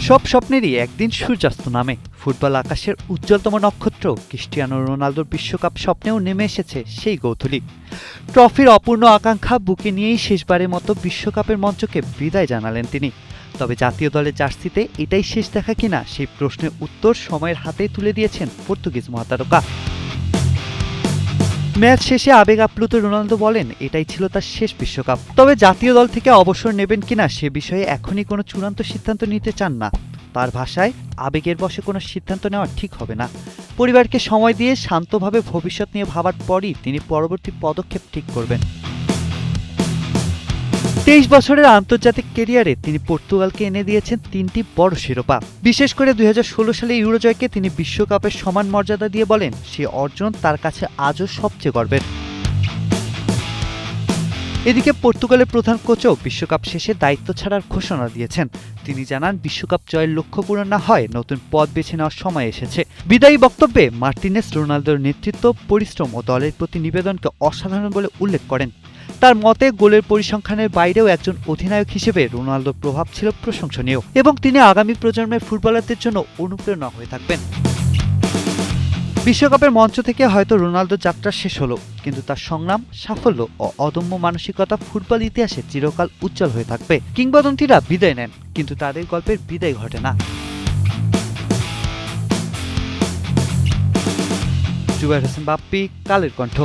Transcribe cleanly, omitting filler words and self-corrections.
সব স্বপ্নেরই একদিন সূর্যাস্ত নামে। ফুটবল আকাশের উজ্জ্বলতম নক্ষত্র ক্রিস্টিয়ানো রোনালদোর বিশ্বকাপ স্বপ্নেও নেমে এসেছে সেই গোধূলি। ট্রফির অপূর্ণ আকাঙ্ক্ষা বুকে নিয়েই শেষবারের মতো বিশ্বকাপের মঞ্চকে বিদায় জানালেন তিনি। তবে জাতীয় দলের জার্সিতে এটাই শেষ দেখা কিনা সেই প্রশ্নের উত্তর সময়ের হাতেই তুলে দিয়েছেন পর্তুগিজ মহাতারকা। ম্যাচ শেষে আবেগ আপ্লুত রোনালদো বলেন এটাই ছিল তার শেষ বিশ্বকাপ। তবে জাতীয় দল থেকে অবসর নেবেন কিনা সে বিষয়ে এখনই কোনো চূড়ান্ত সিদ্ধান্ত নিতে চান না। তার ভাষায়, আবেগের বশে কোনো সিদ্ধান্ত নেওয়া ঠিক হবে না। পরিবারকে সময় দিয়ে শান্তভাবে ভবিষ্যৎ নিয়ে ভাবার পরই তিনি পরবর্তী পদক্ষেপ ঠিক করবেন। 23 বছরের আন্তর্জাতিক ক্যারিয়ারে তিনি পর্তুগালকে এনে দিয়েছেন 3টি বড় শিরোপা। বিশেষ করে 2016 সালে ইউরোজয়কে তিনি বিশ্বকাপের সমান মর্যাদা দিয়ে বলেন সে অর্জন তার কাছে আজও সবচেয়ে গর্বের। এদিকে পর্তুগালের প্রধান কোচও বিশ্বকাপ শেষে দায়িত্ব ছাড়ার ঘোষণা দিয়েছেন। তিনি জানান বিশ্বকাপ জয়ের লক্ষ্য পূরণ না হয় নতুন পথ বেছে নেওয়ার সময় এসেছে। বিদায়ী বক্তব্যে মার্টিনেজ রোনালদোর নেতৃত্ব, পরিশ্রম ও দলের প্রতি নিবেদনকে অসাধারণ বলে উল্লেখ করেন। তার মতে গোলের পরিসংখ্যানের বাইরেও একজন অধিনায়ক হিসেবে রোনালদোর প্রভাব ছিল প্রশংসনীয় এবং তিনি আগামী প্রজন্মের ফুটবলারদের জন্য অনুপ্রেরণা হয়ে থাকবেন। বিশ্বকাপের মঞ্চ থেকে হয়তো রোনালদোর যাত্রা শেষ হলো, কিন্তু তার সংগ্রাম, সাফল্য ও অদম্য মানসিকতা ফুটবল ইতিহাসে চিরকাল উজ্জ্বল হয়ে থাকবে। কিংবদন্তিরা বিদায় নেন, কিন্তু তাদের গল্পের বিদায় ঘটে না। জুবায়ের হোসেন বাপ্পি, কালের কণ্ঠ।